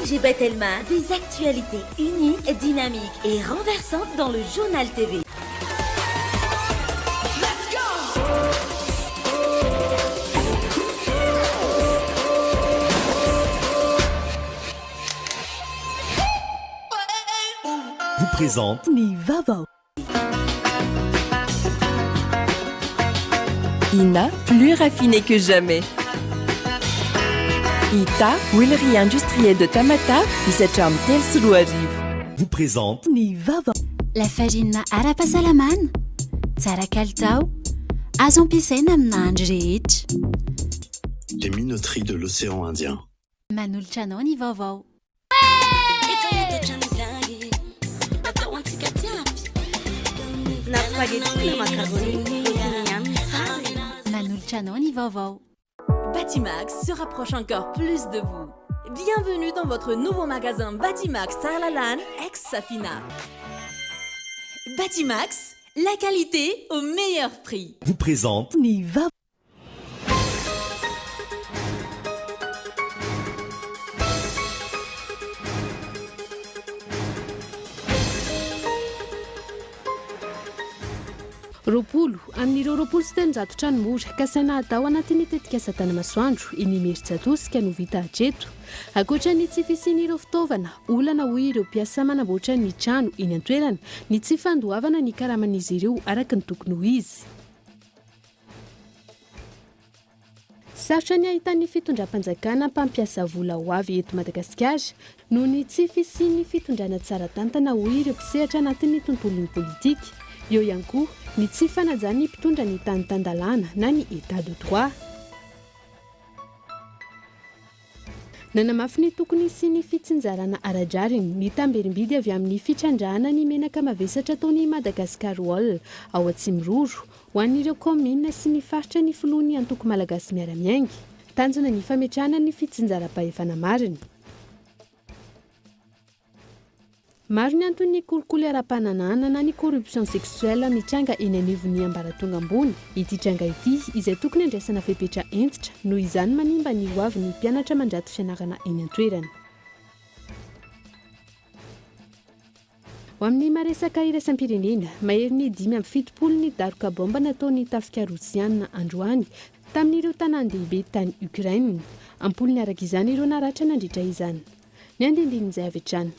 MG Bethelma, des actualités uniques, dynamiques et renversantes dans le journal TV. Vous présente Nivavo. Ina, plus raffinée que jamais. Ita, huilerie industrielle de Tamata, Isacham Telsuruariv. vous présente Nivavo. La fagina ara-pasalaman, tsara kalitao, azo ampiasaina amina andro rehetra. Les minoteries de l'océan Indien. Manolotra anao ny vaovao. Na spaghetti na macaroni, Manolotra anao ny vaovao. Batimax se rapproche encore plus de vous. Bienvenue dans votre nouveau magasin Batimax Sarlalan, ex-Safina. Batimax, la qualité au meilleur prix. vous présente Nivavo. Roapolo amin'ireo roapolo sy telonjato trano mora kasaina atao anatin'ny tetika asa tany masoandro inimeritsa tosika no vita hatreto ankoatra ny tsy fisian'ireo fitaovana olana hoy ireo mpiasa manamboatra ny trano eny an-toerana ny tsy fandoavana ny karaman'izy ireo araka ny tokony ho izy. Sarotra ny ahitan'ny fitondram-panjakana mpampiasa vola ho avy eto Madagasikara noho ny tsy fisian'ny fitondrana tsara tantana hoy ireo mpisehatra anatin'ny tontolon'ny politika. Eo ihany koa ny tsy fanajany mpitondra ny tany tandalana na ny état de droit. Nanamafy ny tokony sy ny fitsinjarana aradrariny ny tamberimbidy avy amin'ny fitrandrahana ny menaka mavesatra taony Madagasikara Wall ao Atsimiroro ho an'ireo commune sy ny faritra ny filohan'ny antoko malagasy miara-miainga tanjona ny fametrahana ny fitsinjaram-pahefana mariny. Maro ny antony kolikoly ara-pananana na ny corruption sexuelle mitranga eny anivon'ny ambaratonga ambony. Ity tranga ity izay tokony andraisana fepetra entitra noho izany manimba ny hoavy ny mpianatra mandrato fianarana eny an-toerana. Ho amin'ny maresaka iraisam-pirenena, mahery ny 5.7 ny daroka bomba nataony tafika Rosiana androany tamin'ireo tanan-dehibe tany Ukraine. Ampolony araka izany ireo naratra nandritra izany. Ny andindinin'izay avy hatrany.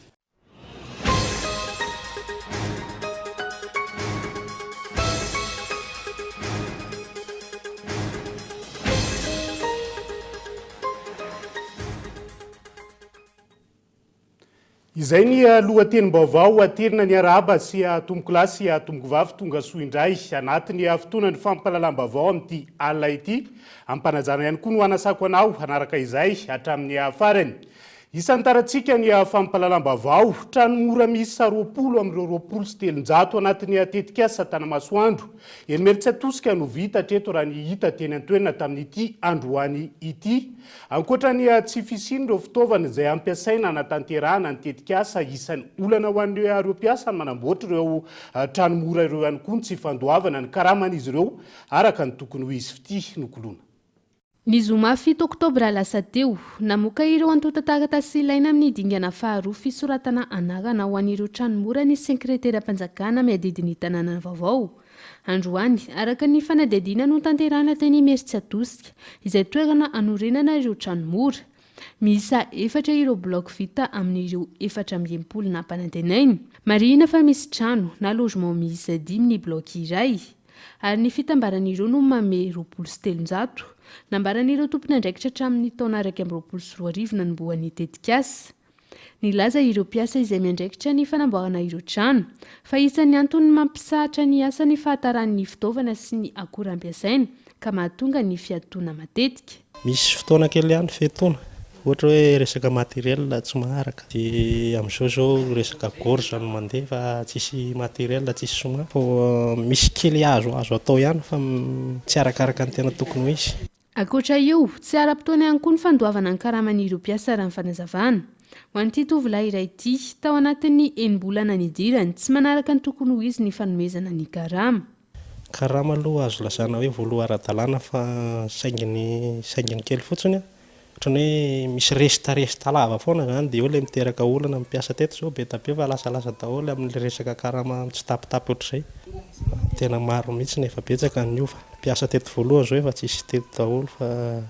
Izay ny lohatenim-baovao aterina ny araba sy tomboko lahy sy tomboko vavy tonga soa indray anatin'ny fotoanan'ny fampahalalam-baovao amin'ity alina ity ampanajana ihany koa no anasako anao hanaraka izay hatramin'ny farany. Isan'ny tarantsika ny fampahalalam-baovao trano mora misy 20 amin'ireo 20 sy telonjato anatin'ny tetika asa tanamasoandro enimeritsa tosika no vita treto raha ny hita teny an-toerana tamin'ity androany ity. Ankoatra ny tsy fisian'ireo fitaovana izay ampiasaina anatanterahana ny tetika asa isan'ny olana ho an'ireo mpiasa manamboatra ireo trano mora ireo ihany koa tsy fandoavana ny karaman'izy ireo araka ny tokony ho izy fity nokolona. Ny zoma 7 oktobra lasa teo, namoaka ireo antotan-taratasy ilaina amin'ny dingana faharoa fisoratana anarana ho an'ireo trano mora ny sekreteram-panjakana miadidin'ny tanàna vaovao. Androany, araka ny fanadihadiana no tanterahana teny Meritsa tosika, izay toerana anorenana ireo trano mora. Miisa 4 ireo bloc vita amin'ireo 480 na mpanantenainy. Marihina fa misy trano na logement miisa 5 ny bloc iray. Ary ny fitambaran'ireo no mame 20 nambaran'ireo tompony andraikitra hatramin'ny taona 2024 na nimboan'ny tetikasa. Nilaza ireo mpiasa izay miandraikitra ny fanamboarana ireo trano, fa isan'ny antony mampisahatra ny asa ny fahataran'ny fitaovana sy ny akora ampiasaina ka mahatonga ny fiatoana matetika. Misy fotoana kely ihany fiatoana. Ohatra hoe resaka matériel tsy maharaka. Dia amin'izao resaka gorge no mandeha fa tsisy matériel tsisy soma. Misy kely azo atao ihany fa tsy arakaraka ny tena tokony ho izy. Ankoatra eo, tsy ara-potoana ihany koa ny fandoavana ny karaman'ireo mpiasa raha ny fanazavana. Ho an'ity tovolahy iray ity, tao anatin'ny 9 bolana ny idirany, tsy manaraka ny tokony ho izy ny fanomezana ny karama. Karama aloha azo lazana hoe voaloha ara-dalàna fa sainginy kely fotsiny ohatrany hoe misy resita lava foana zany dia eo ilay miteraka olana mipiasa teto zao be tabe fa lasalasa daholo amin'ilay resaka karama tsy tapitapy ohatr'izay. Tena maro mihitsy nefa betsaka ny ova. Mpiasa teto voalohany zao efa tsisy teto daholo fa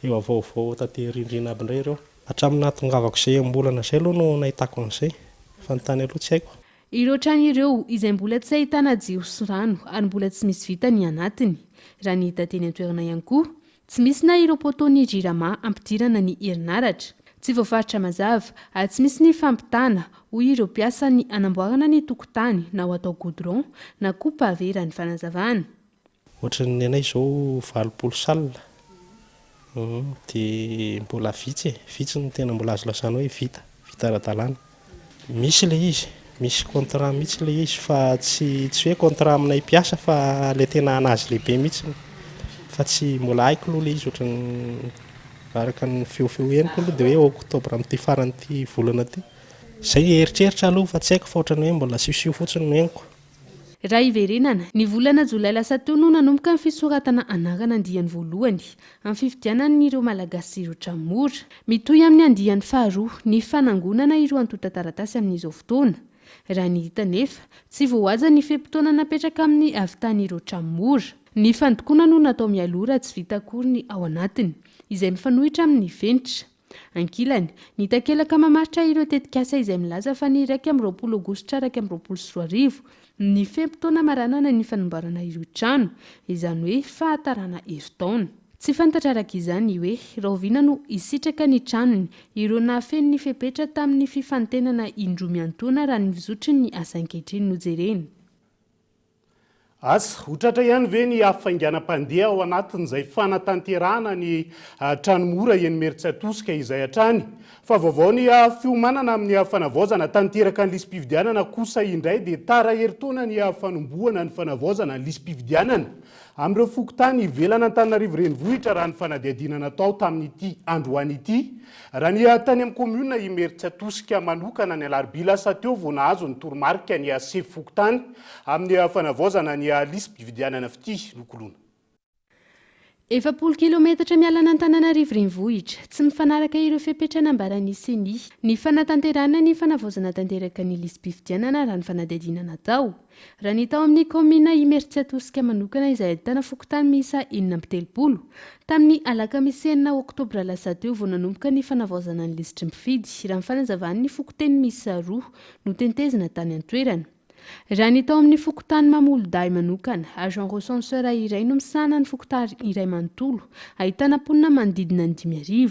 eo avaovao taterindrina aby indray ireo. Hatramin'ny nahatongavako izay ambolana izay aloha no nahitako an'izay fa ny tany aloha tsy haiko. Ireo trano ireo izay mbola tsy ahitana jiro sy rano ary mbola tsy misy vita ny anatiny. Raha ny hita teny an-toerana ihany koa, tsy misy na ireo potony jirama ampidirana ny herinaratra. Tsy voafaritra mazava ary tsy misy ny fampitana hoy ireo mpiasa ny anamboarana ny tokotany na ho atao goudron na koa pavera ny fanazavana. Ohatran'ny anay izao 20 salina dia mbola vitsy ny tena mbola azo lasana hoe vita ara-dalàna. Misy ilay izy, misy contrat mihitsy ilay izy fa tsy hoe contrat aminay mpiasa fa ilay tena anazy lehibe mihitsy fa tsy mbola haiko aloha ilay izy ohatran'ny araka ny feofeo heniko aloha dia hoe oktobra amin'ity faran'ity volana ity. Izay eritreritra aloha fa tsy haiko fa ohatran'ny hoe mbola sisio fotsiny no henoko. Raha iverenana, ny volana jolay lasa teo no nanomboka ny fisoratana anarana andiany voalohany amin'ny fifidianan'ireo malagasy ireo tramora. Mitohy amin'ny andiany faharoa ny fanangonana ireo antota-taratasy amin'izao fotoana. Raha ny hita nefa, tsy voahaja ny feim-potoana napetraka amin'ny avitan'ireo tramora. Ny fandokoana no natao mialora tsy vita akory ny ao anatiny, izay mifanohitra amin'ny venitra. Ankilany, ny takelaka mamaritra ireo tetikasa izay milaza fa ny 20 aogositra 2024 ny feim-potoana maranana ny fanamboarana ireo trano, izany hoe fahatarana herintaona. Tsy fantatra araka izany hoe rahoviana no isitraka ny tranony ireo nahafeno ny fepetra tamin'ny fifantenana indromiantoana raha ny vizotry ny asa ankehitriny no jereny. Asa otratra ihany ve ny hafainganam-pandeha ao anatin'izay fanatanterahana ny tranomora eny Meritsatroska izay hatrany. Fa vaovao ny fiomanana amin'ny fanavaozana tanteraka ny lisam-pifidianana kosa indray dia tara herintaona ny fanombohana ny fanavaozana ny lisam-pifidianana amin'ireo fokontany ivelana Antananarivo renivohitra raha ny fanadihadiana natao tamin'ity androany ity. Raha ny tany amin'ny komuna i Meritsatroska manokana ny alarobia lasa teo vao nahazo ny toromarika ny sefy fokontany amin'ny fanavaozana ny lisam-pifidianana fity lokolona. 40 kilometatra mialana Antananarivo renivohitra, tsy mifanaraka ireo fepetrana ambaran'ny seni ny fanatanterana ny fanavaozana tanteraka ny lisam-pifidianana raha ny fanadihadiana natao. Raha ny tao amin'ny komina i Meritsatroska manokana izay ahitana fokontany miisa 730 tamin'ny alakamisy 9 oktobra lasa teo vao nanomboka ny fanavaozana ny lisitry mifidy raha ny fanazavan'ny fokoteny miisa 2 no tentezina tany an-toerana. Raha ny tao amin'ny fokontany Mamoloday manokana, agent recenseur iray no misana ny fokotany iray manontolo, ahitana mponina manodidina ny 5,000.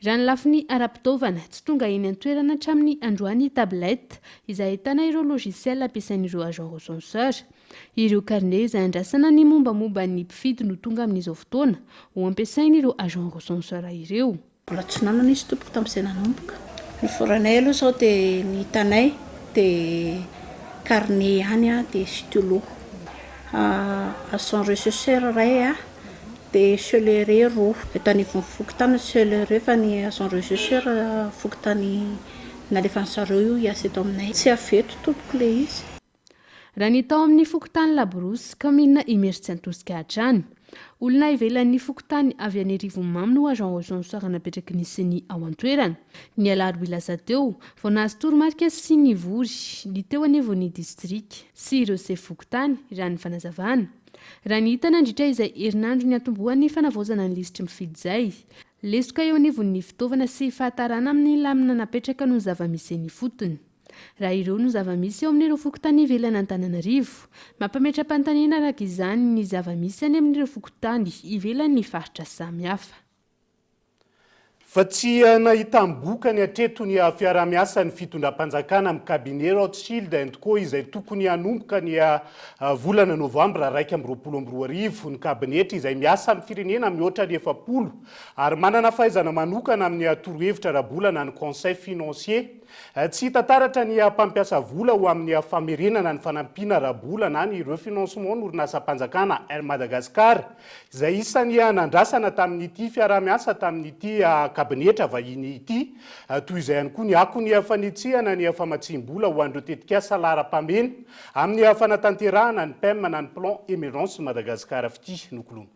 Raha ny lafiny ara-pitaovana, tsy tonga eny an-toerana hatramin'ny androany tablette izay ahitana ireo logiciel ampiasain'ireo agent recenseur. Ireo carnet izay andrasana ny mombamomba ny mpifidy no tonga amin'izao fotoana ho ampiasain'ireo agent recenseur ireo. Mbola tsy nanana izy tompoko tamin'izay nanomboka. Ny foranay aloha zao dia ny hitanay dia carnet ihany dia stylo. Agent recenseur iray dia selere roa. Eto anivon'ny fokontany selere fa ny agent recenseur fokontany nalefan'zareo io hiasa eto aminay. Tsy aveto tompoko ilay izy. Raha ny tao amin'ny fokontany Labrosy, komina i Meritsatroska hatrany. Olona ivelan'ny fokontany avy any Rivomamy no agent recenseur napetraky ny seni ao an-toerana. Ny alarobia lasa teo vao nahazo toromarika sy ny vory ny teo anivon'ny distrika sy ireo sefy fokontany raha ny fanazavana. Raha ny hita nandritra izay herinandro ny atombohan'ny fanavaozana ny lisitry mifidy izay, lesoka eo anivon'ny fitaovana sy fahatarana amin'ny lamina napetraka no zava-misy ny fotony. Raha ireo no zava-misy eo amin'ireo fokontany ivelana Antananarivo, mampametra-panontaniana araka izany ny zava-misy any amin'ireo fokontany ivelan'ny faritra samihafa. Fa tsy nahita boka ny hatreto ny fiara-miasa ny fitondram-panjakana amin'ny cabinet Rothschild & Co izay tokony hanomboka ny volana novambra 2024 ny kabinetra izay miasa amin'ny firenena mihoatra ny 700 ary manana fahaizana manokana amin'ny torohevitra ara-bolana ny conseil financier. Tsy hita taratra ny mpampiasa vola ho amin'ny famerenana ny fanampiana ara-bolana ny refinancement n'orinasam-panjakana Air Madagascar izay isan'ny nandrasana tamin'ity fiara-miasa tamin'ity kabinetra vahiny ity, toy izay ihany koa ny akony fanitsihana ny famatsim-bola ho an'ireo tetikasa laharam-pamena amin'ny fanatanterahana ny PEM na ny plan émergence Madagascar fity nokolona.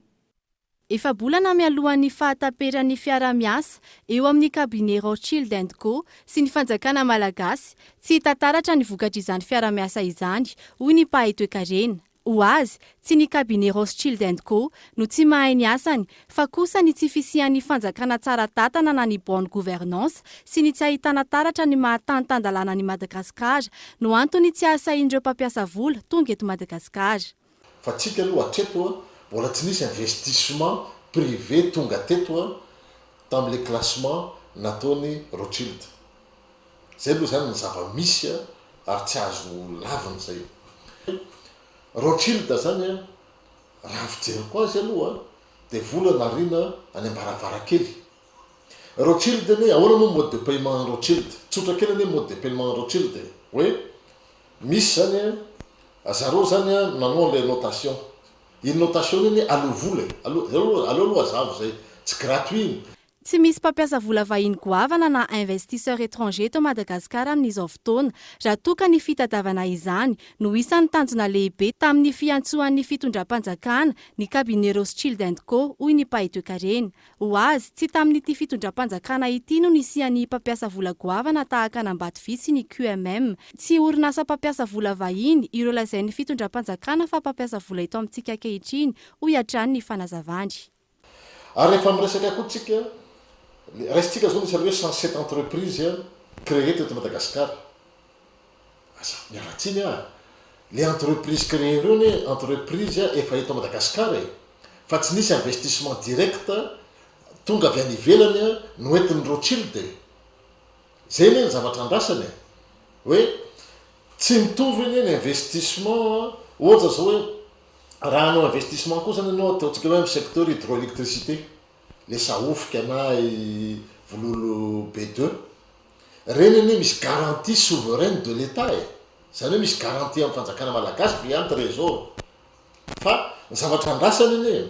Efa bolana mialohan'ny fahataperan'ny fiara-miasa eo amin'ny cabinet Rothschild & Co sy ny fanjakana malagasy tsy hitataratra ny vokatra izany fiara-miasa izany, hoy ny mpahay toe-karena. Ho azy, tsy ny cabinet Rothschild & Co no tsy mahay ny asany, fa kosa ny tsy fisian'ny fanjakana tsara tatana na ny bonne gouvernance sy ny tsy ahitana taratra ny mahatantandalàna ny Madagasikara no antony tsy asain'ireo mpampiasa vola tonga eto Madagasikara. Fa tsika aloha hatreto mbola tsy nisy investissement privé tonga teto tamin'le classement nataony Rothschild. Zay aloha zany ny zava-misy ary tsy azo laviny zay. Rothschild zany raha fijeriko azy aloha dia vola narina any ambaravarakely. Rothschild ahoana moa mode de paiement Rothschild? Tsotra kely anie mode de paiement Rothschild hoe misy zany zareo zany nanao le notation. Iny notation iny aloha vola, aloha azavo zay, tsy gratuit. Tsy misy mpampiasa vola vahiny goavana na investisseur étranger eto Madagasikara amin'izao fotoana raha toka ny fitadiavana izany no isan'ny tanjona lehibe tamin'ny fiantsoan'ny fitondram-panjakana ny cabinet Rothschild & Co hoy ny mpahay toe-karena. Ho azy, tsy tamin'ity fitondram-panjakana ity no nisian'ny mpampiasa vola goavana tahaka an'Ambatovy sy ny QMM. Tsy orinasa mpampiasa vola vahiny ireo lazain'ny fitondram-panjakana fa mpampiasa vola eto amintsika ankehitriny hoy hatrany ny fanazavany. Ary rehefa miresaka koa tsika resitsika zao misy hoe 107 entreprises créées teto Madagasikara. Asa miaratsiny le entreprise créées ireo ny entreprise efa eto Madagasikara fa tsy nisy investissement direct tonga avy any ivelany no entin'ny Rothschild. Zay ny zavatra andrasany hoe tsy mitovy ny investissement ohatra zao hoe raha anao investissement koa zany anao ataontsika hoe amin'ny secteur hydroélectricité le saofika na vololo B2 reny misy garantie souveraine de l'État zany hoe misy garantie amin'ny fanjakana malagasy via trésor. Fa ny zavatra andrasany iny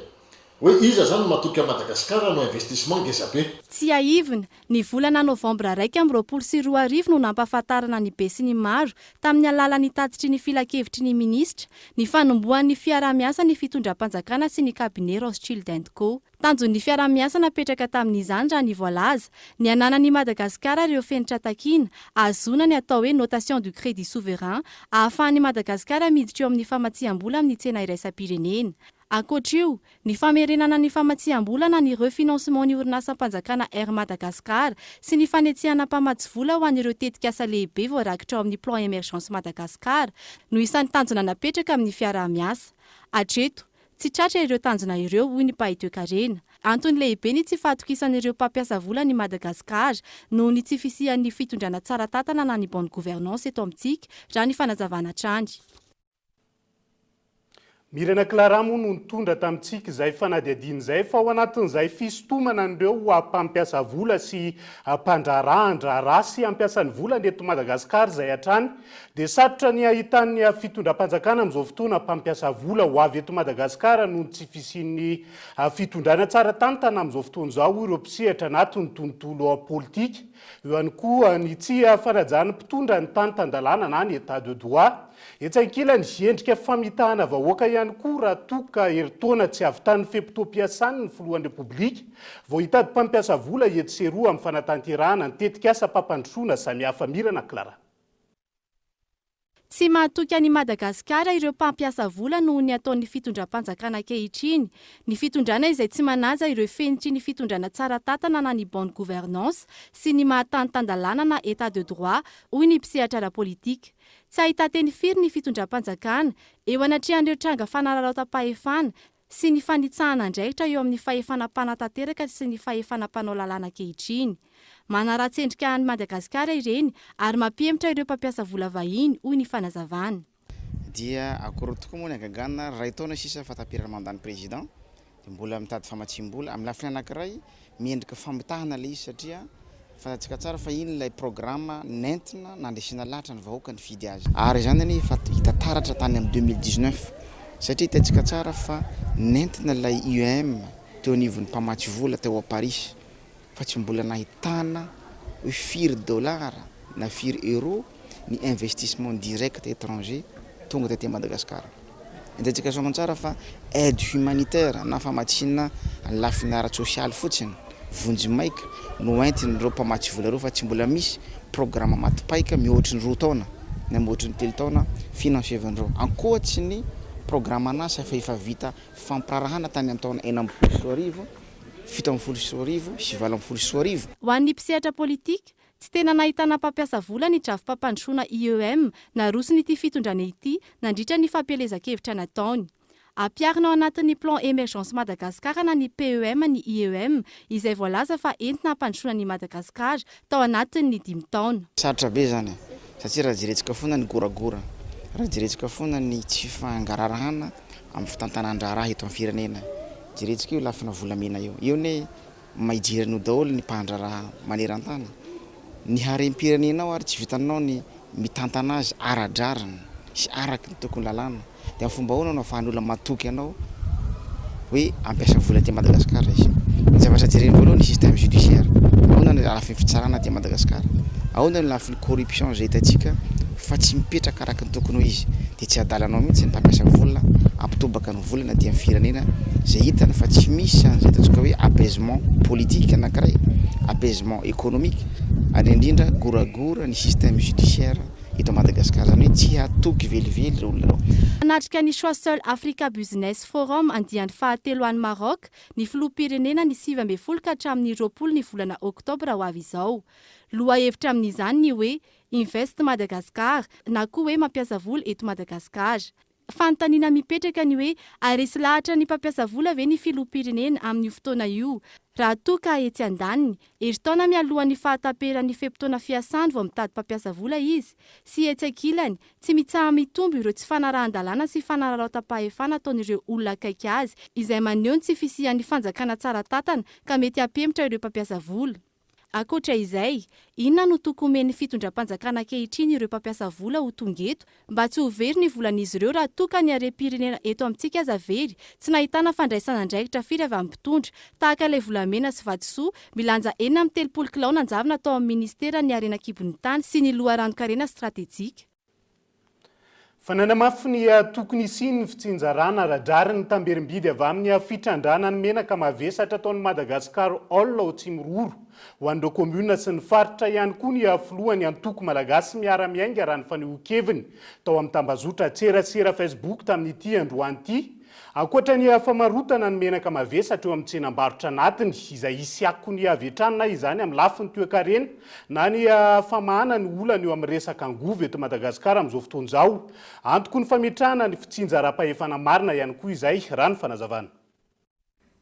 hoe iza zany matoky a Madagasikara no investissement ngezabe. Tsy aivina ny volana novambra 2024 no nampahafantarana ny be sy ny maro tamin'ny alalan'ny tatitry ny filakevitry ny minisitra ny fanombohan'ny fiara-miasa ny fitondram-panjakana sy ny cabinet Rothschild & Co. Tanjon'ny fiara-miasa napetraka tamin'izany raha ny voalaza ny ananan'ny Madagasikara ireo fenitra takiana azona ny atao hoe notation du crédit souverain ahafahan'ny Madagasikara miditra eo amin'ny famatsiam-bola amin'ny tsena iraisam-pirenena. Ankoatr'io, ny famerenana ny famatsiam-bola na ny refinancement ny orinasam-panjakana Air Madagasikara sy ny fanetsihana mpamatsy vola ho an'ireo tetikasa lehibe voarakitra ao amin'ny plan émergence Madagasikara no isan'ny tanjona napetraka amin'ny fiara-miasa. Hatreto, tsy tratra ireo tanjona ireo hoy ny mpahay toe-karena. Antony lehibe ny tsy fahatokisan'ireo mpampiasa vola ny Madagasikara noho ny tsy fisian'ny fitondrana tsara tatana na ny bonne gouvernance eto amintsika raha ny fanazavana hatrany. Mirana Clara moa no nitondra tamintsika izay fanadihadiana izay fa ao anatin'izay fisintomana an'ireo mpampiasa vola sy mpandrarandra sy hampiasan'ny vola eto Madagasikara izay hatrany dia sarotra ny ahitan'ny fitondram-panjakana amin'izao fotoana mpampiasa vola ho avy eto Madagasikara noho tsy fisian'ny fitondrana tsara tantana amin'izao fotoana izao ireo mpisehatra anatin'ny tontolo politika. Eo ihany koa ny tsy fanajana mpitondra ny tantandalàna na ny état de droit. Etsankilany endrika famitahana vahoaka ihany koa raha toka heritaona tsy avy tany fepitoam-piasany ny filohan'ny Repoblika vao hitady mpampiasa vola eto sy eroa amin'ny fanatanterahana ny tetikasa mpampandrosoana samihafa. Mirana Clara. Tsy mahatoky any Madagasikara ireo mpampiasa vola noho ny ataon'ny fitondram-panjakana ankehitriny. Ny fitondrana izay tsy manaja ireo fenitry ny fitondrana tsara tatana na ny bonne gouvernance sy ny mahatantandalàna na état de droit hoy ny mpisehatra ara-politika. Tsy ahita teny firy ny fitondram-panjakana eo anatrehan'ireo tranga fanararaotam-pahefana sy ny fanitsahana andraikitra eo amin'ny fahefanam-panatanteraka sy ny fahefanam-panao lalàna ankehitriny. Manaratsendrika any Madagasikara ireny ary mampihemitra ireo mpampiasa vola vahiny hoy ny fanazavana. Dia akory tokoa moa ny agagana ray taona sisa fatapirana mandany président dia mbola mitady famatsim-bola amin'ny lafiny anankiray miendrika famitahana ilay izy satria fantatsika tsara fa iny ilay programma nentina nandesina lahatra ny vahoaka ny fidy azy. Ary izany any fa hita taratra tany amin'ny 2019 satria hitantsika tsara fa nentina ilay UM teo anivon'ny mpamatsy vola teo a Paris fa tsy mbola nahitana hoe firy dollara na firy euro ny investissement direct étranger tonga tety Madagasikara. entsika soamantsara fa aide humanitaire na famatsinina lafiny ara-tsosialy fotsiny vonjy maika no entiny reo mpamatsy vola reo fa tsy mbola misy programme matipaika mihoatry ny 2 taona na mihoatry ny 3 taona financevandreo ankoatsy ny programme anasa fa vita fampirarahana tany amin'ny taona 14 17 sy 18 ho an'ny mpisehatra politika tsy tena nahitana mpampiasa vola ny drafi-pampandrosoana IEM na rosiny ity fitondrana ity nandritra ny fampielezan-kevitra nataony. Ampiarina ao anatin'ny plan émergence Madagasikara na ny PEM ny IEM izay voalaza fa entina hampandrosoana ny Madagasikara tao anatin'ny 5 taona. Sarotra be zany satria raha jeretsika foana ny goragora, raha jeretsika foana ny tsy fangararahana amin'ny fitantanan-draharaha eto amin'ny firenena. Jeretsika io lafina volamena io ne maijerany daholo ny mpandraraha maneran-tany. Ny harem-pirenenao ary tsy vitanao ny mitantana azy aradrarana sy araky ny tokony lalàna. Dia fomba ahoana no ahafahan'olona matoky anao hoe ampiasa vola ty Madagasikara izy. Ny zavatra jereny voalohany ny système judiciaire. Ahoana ny lafiny fitsarana ty Madagasikara. Ahoana ny lafiny corruption izay hitantsika fa tsy mipetraka araka ny tokony ho izy. Dia tsy adalanao mihitsy ny mpampiasa vola ampitobaka ny volana ty amin'ny firenena izay hitany fa tsy misy an'izay hitantsika hoe apaisement politique anankiray, apaisement économique, ary indrindra goragora ny système judiciaire eto Madagasikara zany hoe tsy hatoky velively ireo olona ireo. Anatrika ny Choiseul Africa Business Forum andiany fahatelo any Maroc ny filoham-pirenena ny 18 ka hatramin'ny 20 ny volana oktobra ho avy izao. Loha hevitra amin'izany ny hoe Invest Madagascar na koa hoe mampiasa vola eto Madagasikara. Fanontaniana mipetraka ny hoe aresy lahatra ny mpampiasa vola ve ny filoham-pirenena amin'ny fotoana io. Raha toa ka etsy andaniny, herintaona mialohan'ny fahataperan'ny fempotoana fiasany vao mitady mpampiasa vola izy. Sy etsy ankilany, tsy mitsaha mitombo ireo tsy fanarahan-dalàna sy fanararaota-pahefana ataon'ireo olona akaiky azy, izay maneho ny tsy fisian'ny fanjakana tsara tatana ka mety hampemitra ireo mpampiasa vola. Akoatra izay, inona no tokony omen'ny fitondram-panjakana ankehitriny ireo mpampiasa vola ho tonga eto mba tsy ho very ny volan'izy ireo raha toa ka ny harem-pirenena eto amintsika aza very tsy nahitana fandraisana andraikitra firy avy amin'ny mpitondra tahaka ilay volamena sy vatosoa milanja 430 kilao nanjavona tao amin'ny ministera ny harena-kibon'ny tany sy ny loharano-karena stratéjika. Fa nanamafy ny tokony isiny ny fitsinjarana radrariny tamberim-bidy avy amin'ny fitrandrana ny menaka mavesatra ataon'ny Madagasikara olona ho tsy miroro ho an'ireo komuna sy ny faritra ihany koa ny filohany antoko malagasy miara-miainga raha ny fanehoan-keviny tao amin'ny tambazotra tserasera Facebook tamin'ity androany ity. Ankoatra ny famarotana ny menaka mavesatra eo amin'ny tsenam-barotra anatiny izay hisy akony avetrany na izany amin'ny lafiny toe-karena na ny famahana ny olana eo amin'ny resaka angovo eto Madagasikara amin'izao fotoana izao. Antoko ny fametrahana ny fitsinjaram-pahefana marina ihany koa izay raha ny fanazavana.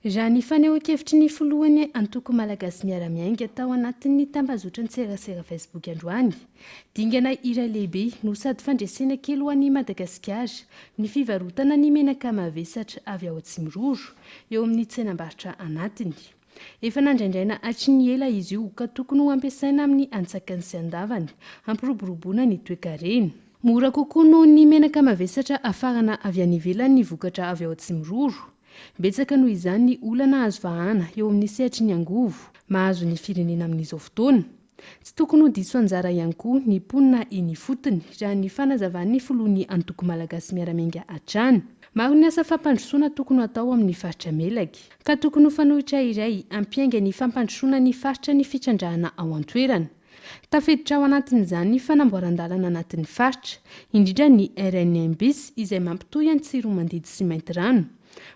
Raha ny fanehoan-kevitry ny filohany antoko malagasy miara-miainga tao anatin'ny tambazotra ny tserasera Facebook androany. Dingana iray lehibe no sady fandresena kely ho an'ny Madagasikara ny fivarotana ny menaka mavesatra avy ao Atsimiroro eo amin'ny tsenam-barotra anatiny. Efa nandraindraina atry ny ela izy io ka tokony ho ampiasaina amin'ny antsakany sy andavany hampiroboroboana ny toe-karena. Mora kokoa noho ny menaka mavesatra afarana avy any ivelany ny vokatra avy ao Atsimiroro. Betsaka noho izany ny olana azo vahana eo amin'ny sehatry ny angovo mahazo ny firenena amin'izao fotoana. Tsy tokony ho diso anjara ihany koa ny mponina eny fotony raha ny fanazavan'ny filohan'ny antoko malagasy miara-miainga hatrany. Maro ny asa fampandrosoana tokony atao amin'ny faritra Melaky ka tokony ho fanohitra iray ampiainga ny fampandrosoana ny faritra ny fitrandrahana ao an-toerana. Tafiditra ao anatin'izany ny fanamboaran-dalana anatin'ny faritra, indrindra ny RNMBs izay mampitohy ny tsiromandidy sy mainty-rano.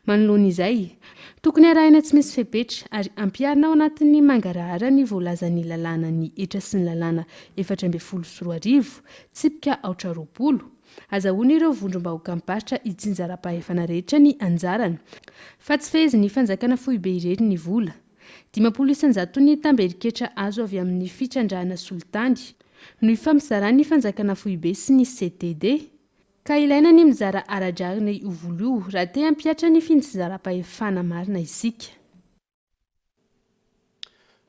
Manoloana izay, tokony arahina tsy misy fepetra ary ampiarina ao anatin'ny mangarahara ny voalazan'ny lalàna ny etra sy ny lalàna 424 tsipika 420. Azahoana ireo vondrom-bahoaka miparitra hitsinjaram-pahefana rehetra ny anjarany. Fa tsy fezy ny fanjakana foibe irery ny vola. 500 ny tamberiketra azo avy amin'ny fitrandrahana solitany no ifampizaran'ny fanjakana foibe sy ny CTD. Ka ilaina ny mizara aradrarina io vola io raha te hampiatra ny fitsinjaram-pahefana marina isika.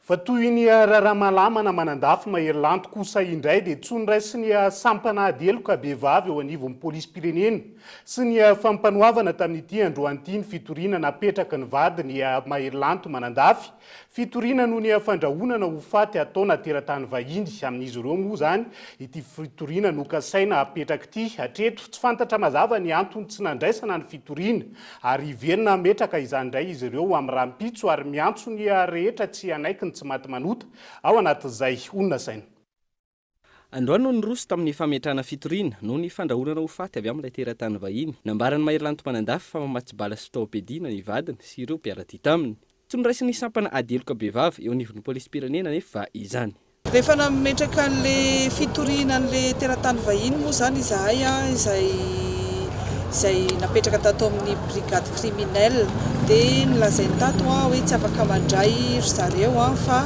fa toy ny raramalamana manandafy mahery-lanto kosa indray dia tsony ray sy ny sampanahady eloka behivavy eo anivon'ny polisy-pirenena sy ny fampanoavana tamin'ity androan'ity ny fitoriana napetraka ny vady ny mahery-lanto manandafy fitoriana noho ny fandrahonana ho faty atao nateran-tany vahiny amin'izy ireo moa zany ity fitoriana no kasaina apetraka ity hatreto tsy fantatra mazava ny antony tsy nandraisana ny fitoriana ary iverina metraka izany indray izy ireo amin'ny rahampitso ary miantso ny rehetra tsy anaiky tsy maty manota ao anatin'izay onona saina. Androany no nyroso tamin'ny fametrahana fitoriana noho ny fandrahonana ho faty avy amin'ilay teratany vahiny. Nambarany mahery-lanto manandafy fa mamatsy bala sy taopedina ny vadiny sy ireo mpiara-tia taminy. Tsy niraisy ny sampana adeloka behivavy eo anivon'ny polisy-pirenena nefa izany. Rehefa nametraka an'ilay fitoriana an'ilay teratany vahiny moa zany izahay izay napetraka tato amin'ny brigade criminelle dia nilazainy tato hoe tsy afaka mandray ry zareo fa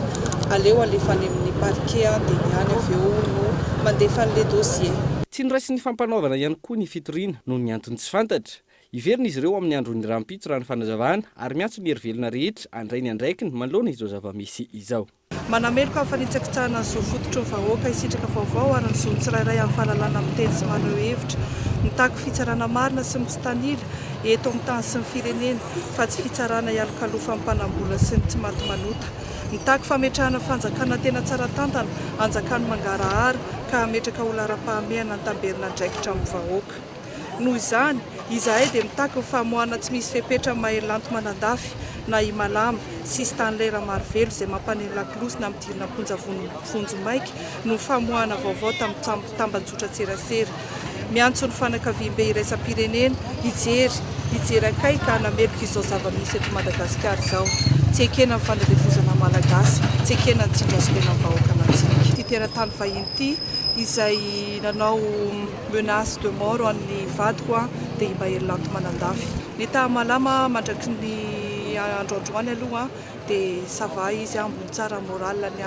aleo alefa any amin'ny parquet dia niany avy eo no mandefa an'ilay dossier. Tsy niraisy ny fampanaovana ihany koa ny fitoriana noho ny antony tsy fantatra. Iverina izy ireo amin'ny andron'ny rahampitso raha ny fanazavana ary miantso ny herivelona rehetra andray ny andraikiny manoloana izao zava-misy izao. Manameloka amin'ny fanitsakitsahana ny zo fototro ny vahoaka isitraka vaovao ary ny zo ny tsirairay amin'ny fahalalana amin'ny teny sy maneho hevitra. Nitako fitsarana marina sy mitsanila eto amin'ny tany sy ny firenena fa tsy fitsarana ialokalofa amin'ny mpanambola sy ny tsy maty manota. Nitako fametrahana fanjakana tena tsara tantana anjakany mangarahara ka hametraka ho lara-pahamehana ny tamberina andraikitra amin'ny vahoaka. Noho izany, izahay dia mitako famoahana tsy misy fepetra mahery-lanto manandafy na imalama sisy tanylera marvelo izay mampaneny lakilosy na midirina ponja vonjo maiky no famoahana vaovao tamin'ny tambanjotra tserasera. Miantso ny fanakaviam-be iraisam-pirenena hijery akaiky ka hanameloka izao zava-misy eto Madagasikara izao. Tsy ekena ny fandadevozana malagasy, tsy ekena ny tsindrasopena ny vahoaka natsika. Ity teratany vahiny ity izay nanao menace de mort amin'ny vadiko dia mahery-lanto manandafy. Ny tahamalama mandraky ny androandroany aloha dia sava izy ambony tsara moralany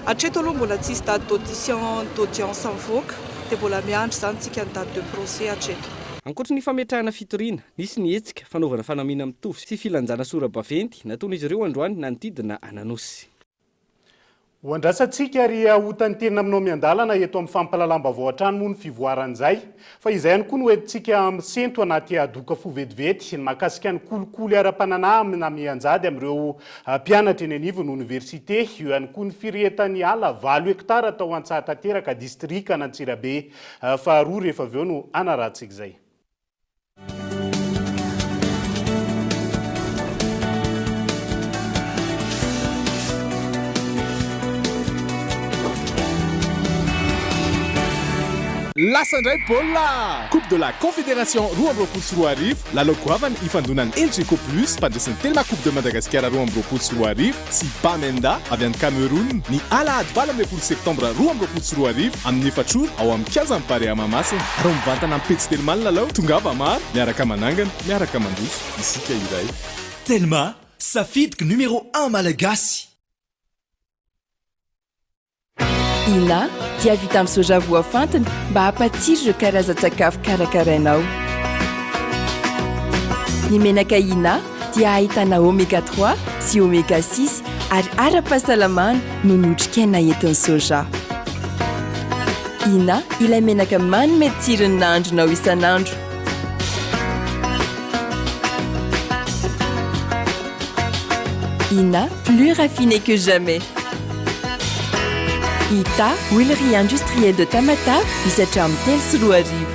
hatreto aloha mbola tsisy date d'audience mivoaka dia mbola miandry zany tsika ny date de procès hatreto. Ankoatra ny fametrahana fitoriana, nisy ny hetsika fanaovana fanamiana mitovy sy filanjana sora-baventy nataon'izy ireo androany nanodidina Ananosy. Hoandrasantsika ary hotany tena aminao miandalana eto amin'ny fampalalam-baovao hatrany moa ny fivoaran'izay fa izay ihany koa no hoentintsika misento anaty doka fovetivety mahakasika ny kolikoly ara-pananahy amina mianjady amin'ireo mpianatra eny anivon'ny université eo ihany koa ny firehetany ala 8 hektara tao Antsahatanteraka distrika Antsirabe faharoa rehefa avy eo no anarantsika izay. Lasa indray baolina Coupe de la Confédération roa amby roapolo sy roa arivo lalao goavana ifandonan'ny LGK Plus mpandresan'ny Telma Coupe de Madagascar roa amby roapolo sy roa arivo sy Bamenda avy any Cameroun ny alahady 12 septembre roa amby roapolo sy roa arivo amin'ny efatroro ao amin'ny Kiaza Mparea Mamasina ary mivantana amin'ny petsy Telma ny lalao tongava maro miaraka manangana miaraka mandroso isika iray. Telma safidiky numéro 1 malagasy. Ina dia vita amin'ny soja voafantina mba hampatsiro ireo karazan-tsakafo karakarainao. Ny menaka Ina dia ahitana oméga 3 sy oméga 6 ary ara-pahasalamana no notrikaina entin'ny soja. Ina ilay menaka manome tsirony nahandronao isan'andro. Ina plus raffiné que jamais. Ita, huilerie industrielle de Tamata, misatra amin'ny telo sy roa arivo.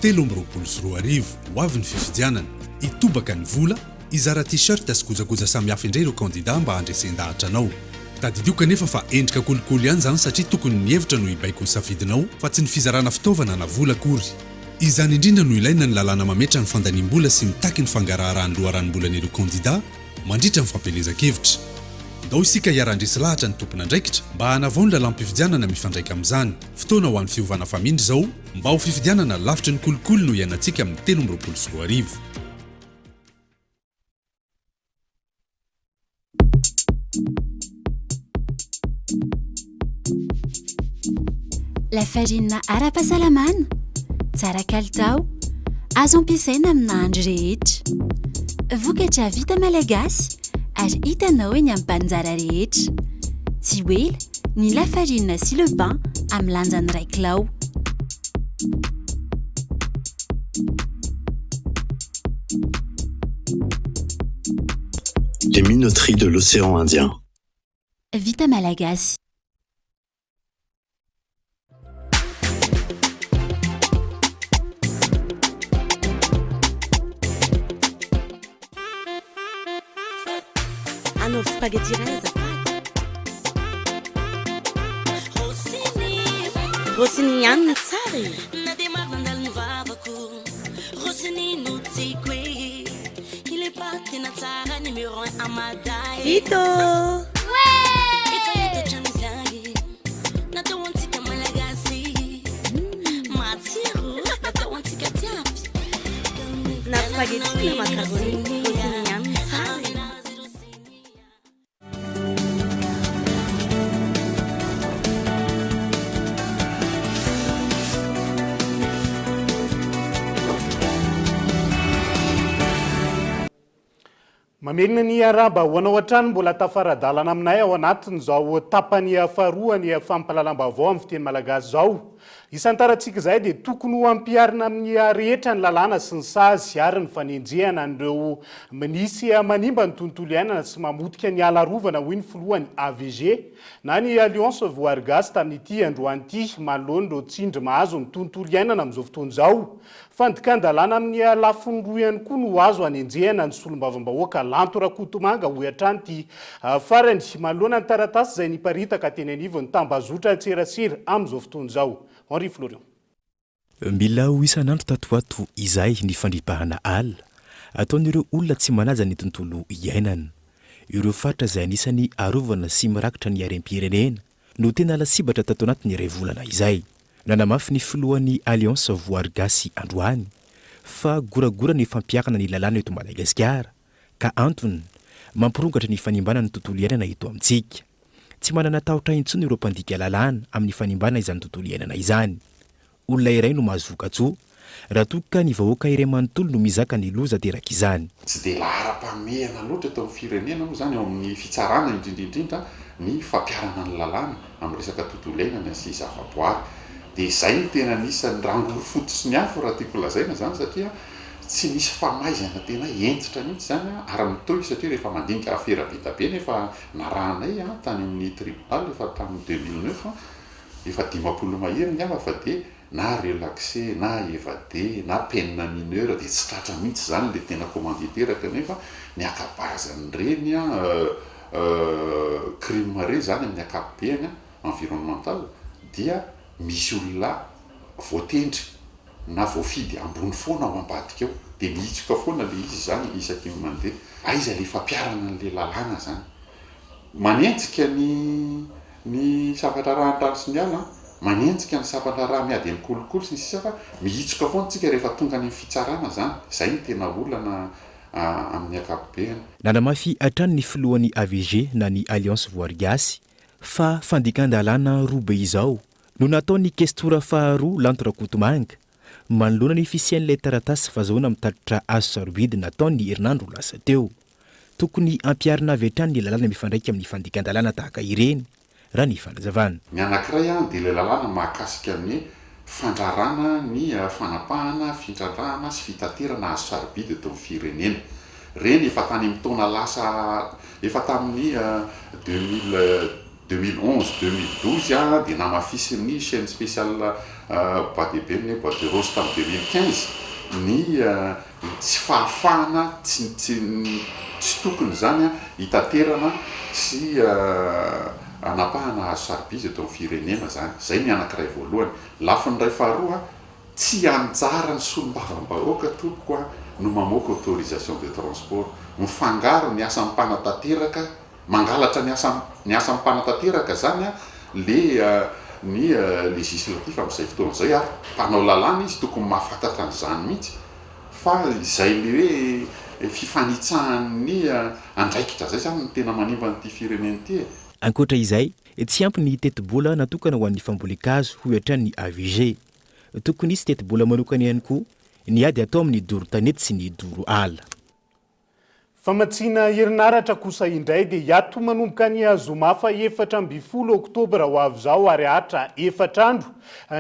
Telo amby roapolo sy roa arivo ho avy ny fifidianana itobaka ny vola izara t-shirt sy kojakoja samihafa indray ireo kandida mba handresen-dahatra anao. Tadidioka nefa fa endrika kolikoly ihany zany satria tokony ny hevitra no hibaiko ny safidinao fa tsy ny fizarana fitaovana na vola akory. izany indrindra no ilaina ny lalàna mametra ny fandaniam-bola sy mitaky ny fangaraharahan'ny loharanimbolan'ireo kandida mandritra ny fampielezan-kevitra. Dao isika hiara-ndresy lahatra ny tompona andraikitra mba hanavao ny lalam-pifidianana mifandraika amin'izany. Fotoana ho an'ny fiovana famindry izao mba ho fifidianana lavitry ny kolokolo no iainantsika amin'ny 324. La farine ara-pahasalamana, tsara kalitao, azo ampiasaina amina andro rehetra. Vokatra vita malagasy ary hitanao eny amin'ny mpanjara rehetra. Tsy oela ny lafarina sy le pain amin'ny lanjany 1 kilao. Les minoteries de l'océan Indien. Vita malagasy. Hanao spaghetti reza Rossini ihany ny tsara e. Na dia maro nandalo ny vavako Rossini no tiako e. Il est pas tena tsara numéro 1 amaday. Vito Efa hitatran' izany natao antsika malagasy matsiro natao antsika jiaby na spaghetti na macaroni Rossini ihany ny tsara e. Mamenina ny araba ho anao an-trano mbola tafaradalana aminay ao anatin'izao tapany faharoa ny fampahalalam-baovao amin'ny fiteny malagasy zao. Isantarantsika izay dia tokony ho ampiarina amin'ny rehetra ny lalàna sy ny sazy ary ny fanenjehana an'ireo minisy manimba ny tontolo iainana sy mamotika ny alarovana hoy ny filohany AVG na ny Alliance Voary Gasy tamin'ity androany ity manoloana ireo tsindry mahazo ny tontolo iainana amin'izao fotoana izao. Fandikan-dalàna amin'ny lafiny roa ihany koa no azo anenjehana ny solombavam-bahoaka Lanto Rakotomanga hoy hatrany ity farany manoloana ny taratasy izay niparitaka teny anivony ny tambazotra an-tserasera amin'izao fotoana izao. Henri Florian. Mila ho isan'andro tatoato izay ny fandripahana alina ataon'ireo olona tsy manaja ny tontolo iainana. Ireo faritra izay anisany arovana sy mirakitra ny harem-pirenena no tena lasibatra tato anatin'ny iray volana izay. Nanamafy ny filohan'ny Alliance Voary Gasy androany fa goragora ny fampiakana ny lalàna eto Madagasikara ka antony mampirongatra ny fanimbana ny tontolo iainana eto amintsika. Tsy manana tahotra intsony ireo mpandika lalàna amin'ny fanimbana izany tontolo iainana izany. Olona iray no mahazoka-tsoa raha toa ka ny vahoaka iray manontolo no mizaka ny loza teraka izany. Tsy dia lahara-pamehana loatra eto amin'ny firenena moa zany ao amin'ny fitsarana indrindrindrindra ny fampiarana ny lalàna amin'ny resaka tontolo iainana sy zavaboary. Dia izay no tena anisan'ny rangoro fototsy ny afo raha tiako lazaina zany satria tsy nisy famaizana tena entitra mihitsy zany ary mitohy satria rehefa mandinika afera vita be nefa narahanay tany amin'ny tribunal efa tamin'ny 2009 efa 50 mahery ny afa fa dia na relaxé na évadé na peine mineure dia tsy tratra mihitsy zany le tena commanditeraka nefa ny akabazany reny crime reny zany amin'ny akapobeany environnemental dia misy olona voatendry na voafidy ambony foana ao ambadika eo dia mihitsika foana le izy zany isaky mandeha aiza le fampiarana n'le lalàna zany manenjika ny sabatra raha an-trano sy ny ala manenjika ny sabatra raha miady amin'ny kolokolo sy ny sisa fa mihitsika foana tsika rehefa tonga ny fitsarana zany izay ny tena olana amin'ny akapobeany. Nanamafy hatrany ny filohan'ny AVG na ny Alliance Voary Gasy fa fandikan-dalàna roa be izao no nataony kestora faharoa Lanto Rakotomanga manoloana ny fisian'ilay taratasy fahazoana mitatitra azo sarobidy nataony herinandro lasa teo. Tokony ampiarina avy hatrany ny lalàna mifandraika amin'ny fandikan-dalàna tahaka ireny raha ny fanazavana. Ny anankiray dia ilay lalàna mahakasika ny fandrarana ny fanapahana findrarana sy fitaterana azo sarobidy eto amin'ny firenena. Reny efa tany amin'ny taona lasa efa tamin'ny 2011-2012 dia namafisin'ny chaîne spéciale Bois de Berne, Bois de Rose tamin'ny 2015 ny tsy fahafahana tsy tokony zany hitaterana sy anapahana azo sarobidy eto amin'ny firenena zany. Zay ny anankiray voalohany. Lafiny ray faharoa tsy anjara ny solombavam-bahoaka tompoko a no mamoaka autorisation de transport mifangaro ny asa mpanatateraka mangalatra ny asa mpanatateraka zany a le ny législatif amin'izay fotoana zay ary mpanao lalàna izy tokony mahafantatra an'izany mihitsy fa izay le hoe fifanitsahan'ny andraikitra zay zany ny tena manimba nyity fireneny ty ankoatra izay tsy ampy ny teti-bola natokana ho an'ny fambolekazo ho ohatran'ny AVG tokony isy teti-bola manokana ihany koa ny ady atao amin'ny doro tanety sy ny doro ala famatsiana herinaratra kosa indray dia hiato manomboka ny zoma fa 14 oktobra ho avy zao ary hatra 4 andro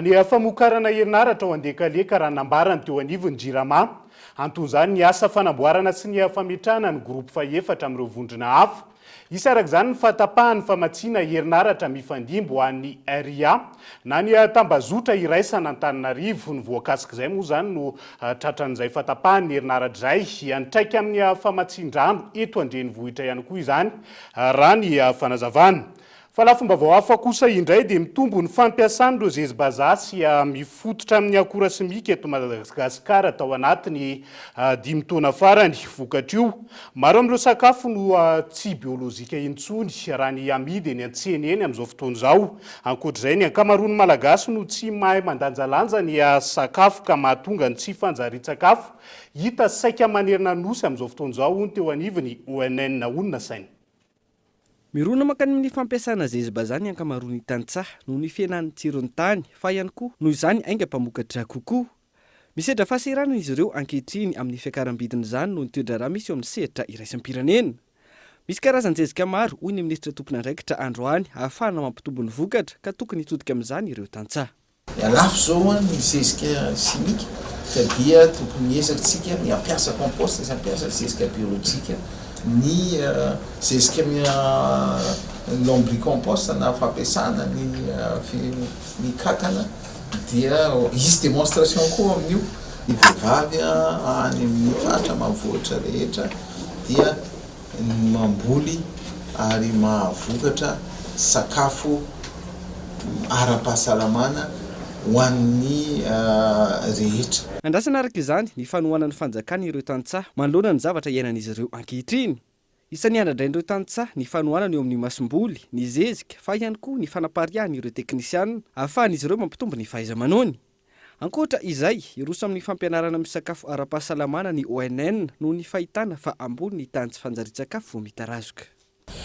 ny famokarana herinaratra ao andekaleka raha nambarany teo anivony Jirama anton'izany ny asa fanamboarana sy ny fametrahana ny groupe fa 4 amin'ireo vondrona hafa isy arak'izany ny fatapahany famatsiana herinaratra mifandimbo ho an'ny RIA na ny tambazotra iraisana Antananarivo ny voakasika izay moa zany no tratran'izay fatapahany herinaratra izay antraika amin'ny famatsin-drano eto andrenivohitra ihany koa izany raha ny fanazavana fa lafomba vao hafa kosa indray dia mitombo ny fampiasan'ireo zezibazà sy mifototra amin'ny akora simika eto Madagasikara tao anatiny 5 taona farany vokatra io maro amin'ireo sakafo no tsy biolojika intsony raha ny amidy eny an-tsena eny amin'izao fotoana izao ankoatr'izay ny ankamaroan'ny malagasy no tsy mahay mandanjalanja ny sakafo ka mahatonga ny tsy fanjarian-tsakafo hita saika manerina nosy amin'izao fotoana izao ny teo anivony ONN onona sainy mirona makany amin'ny fampiasana zezibazà ny ankamaroany tantsaha noho ny fiainan'ny tsirony tany fa ihany koa noho izany aingam-pamokatra kokoa misedra fahaserana izy ireo ankehitriny amin'ny fiakaram-bidiny izany noho ny toedraraha misy eo amin'ny sehatra iraisam-pirenena misy karazan-jezika maro hoy ny ministra tompony andraikitra androany ahafahana mampitombo ny vokatra ka tokony hitodika amin'izany ireo tantsaha lafo zao ny zezika simika dia tokony ezaksika ny ampiasa compost sy ampiasa zezika biolojika ny zezika lombricompost na fampiasana ny kakana dia izy démonstration koa amin'io ny vehivavy any amin'ny fatra mahavoatra rehetra dia mamboly ary mahavokatra sakafo ara-pahasalamana ho an'ny rehetra andrasana araka izany ny fanohanan'ny fanjakana ireo tantsaha manoloana ny zavatra iainan'izy ireo ankehitriny isan'ny andradrain'ireo tantsaha ny fanohanana eo amin'ny masom-boly ny zezika fa ihany koa ny fanapariahany ireo teknisianina ahafahan'izy ireo mampitombo ny fahaiza-manony ankoatra izay iroso amin'ny fampianarana amin'ny sakafo ara-pahasalamana ny ONN noho ny fahitana fa ambony ny tany tsy fanjari-tsakafo vao mitarazoka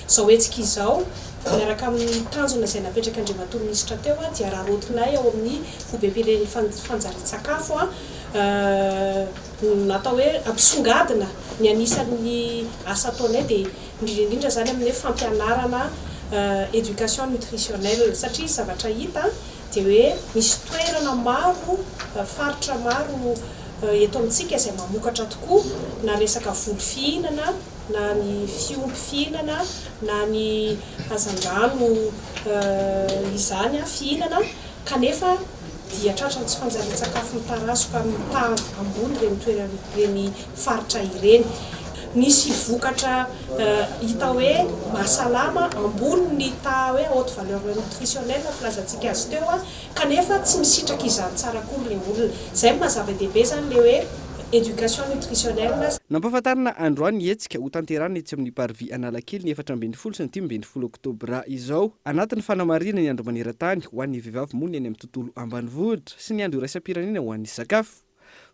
zao etsika izao miaraka amin'ny tanjona izay napetraka andriamatory minisitra teo dia raha rotinay ao amin'ny fobe-pireneny fanjari-tsakafo natao hoe ampisongadina ny anisan'ny asa ataonay dia indrindrindra zany amin'ny fampianarana éducation nutritionnelle satria zavatra hita dia hoe misy toerana maro faritra maro eto amintsika izay mamokatra tokoa na resaka volo fihinana na ny fiompy fihinana na ny hazan-drano izany fihinana kanefa dia tratrany tsy fanjarian-tsakafo mitarazoka mitaha ambony reny toerana reny faritra ireny nisy vokatra hita hoe mahasalama ambony ny taha hoe haute valeur nutritionnelle filazantsika azy teo kanefa tsy misitraka izany tsara kory le olona izay mahazava-dehibe zany le hoe éducation nutritionnelle nampahafantarina androany hetsika ho tanterana etsy amin'ny parvis Analakely ny 4 sy ny 15 oktobra izao anatin'ny fanamarina ny andro maneran-tany ho an'ny vehivavy moa ny any amin'ny tontolo ambanivohitra sy ny andro iraisam-pirenena ho an'ny sakafo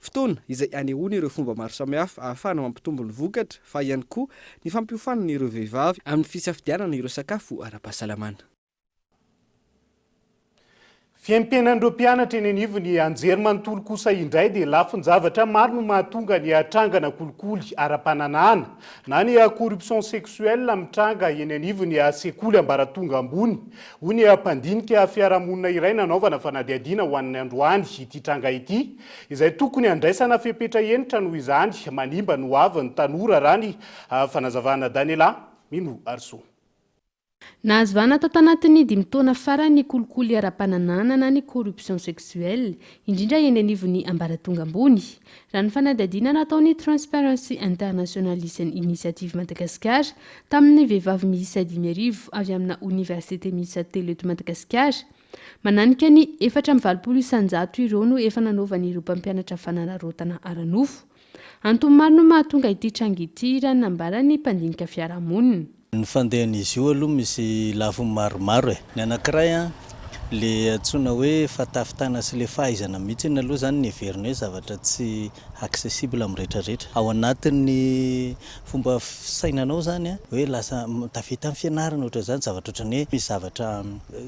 fotoana izay anehoana ireo fomba maro samihafa ahafahana mampitombo ny vokatra fa ihany koa ny fampiofanana ireo vehivavy amin'ny fisafidianana ireo sakafo ara-pahasalamana fiaimpianan'ireo mpianatra eny anivony anjery manontolo kosa indray dia lafiny zavatra maro no mahatonga ny atrangana kolikoly ara-pananana na ny corruption sexuelle mitranga eny anivony sekoly ambaratonga ambony hoy ny mpandinika fiarahamonina iray nanaovana fanadihadiana ho an'ny androany ity tranga ity izay tokony andraisana fepetra enitra noho izany manimba no avy ny tanora raha ny fanazavana Daniela Mino Arso Nazvana tao tanatin'ny 5 taona farany kolikoly ara-pananana na ny corruption sexuelle indrindra eny anivony ambaratonga ambony raha ny fanadihadiana nataony Transparency International Initiative Madagascar tamin'ny vehivavy miisa 10,000 avy amina université miisa 3 eto Madagasikara mananika ny 420 ireo no efa nanaovan'ireo mpampianatra fanararotana aranofo. Antony maro no mahatonga ity tranga ity raha nambara ny mpandinika fiarahamonina. Ny fandehan'izy io aloha misy lafiny maromaro ny anankiray le atsona hoe fatafitana sy le fahaizana mihitsy aloha zany ny heverina hoe zavatra tsy accessible amin'ny rehetrarehetra. Ao anatin'ny fomba fisainanao zany hoe lasa tafita amin'ny fianarana ohatra zany zavatra ohatrany hoe misy zavatra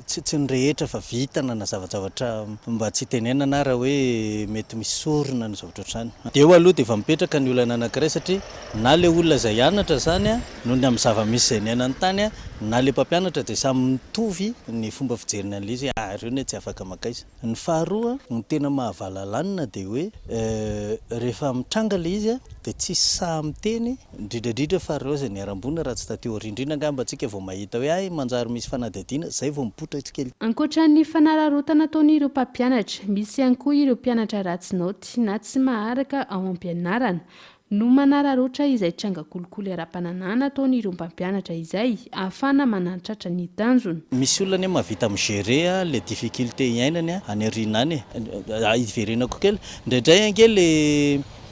tsy ny rehetra fa vitana na zavatra mba tsy tenenana raha hoe mety misy sorona na zavatra ohatrany. Dia eo aloha dia efa mipetraka ny olana anankiray satria na le olona izay hianatra zany noho ny amin'ny zava-misy izay ny ainany tany na le mpampianatra dia samy mitovy ny fomba fijeriny an'ilay izy ireo ny tsy afaka makaiza. Ny faharoa ny tena mahavalalana dia hoe rehefa mitranga le izy dia tsy sahy miteny indrindrandrindra fa reo izay niarambonina raha tsy tateo rindrina angamba antsika vao mahita hoe ay manjary misy fanadihadiana zay vao mipoitra kely. Ankoatran'ny fanararotana ataon'ireo mpampianatra, misy ihany koa ireo mpianatra ratsy naoty na tsy maharaka ao am-pianarana no manararotra izay tranga kolikoly ara-pananana ataon'ireo mpampianatra izay ahafana manantratra ny tanjony. Misy olona mahavita migérer le difficulté iainany any aoriana any iverenako kely indraindray ange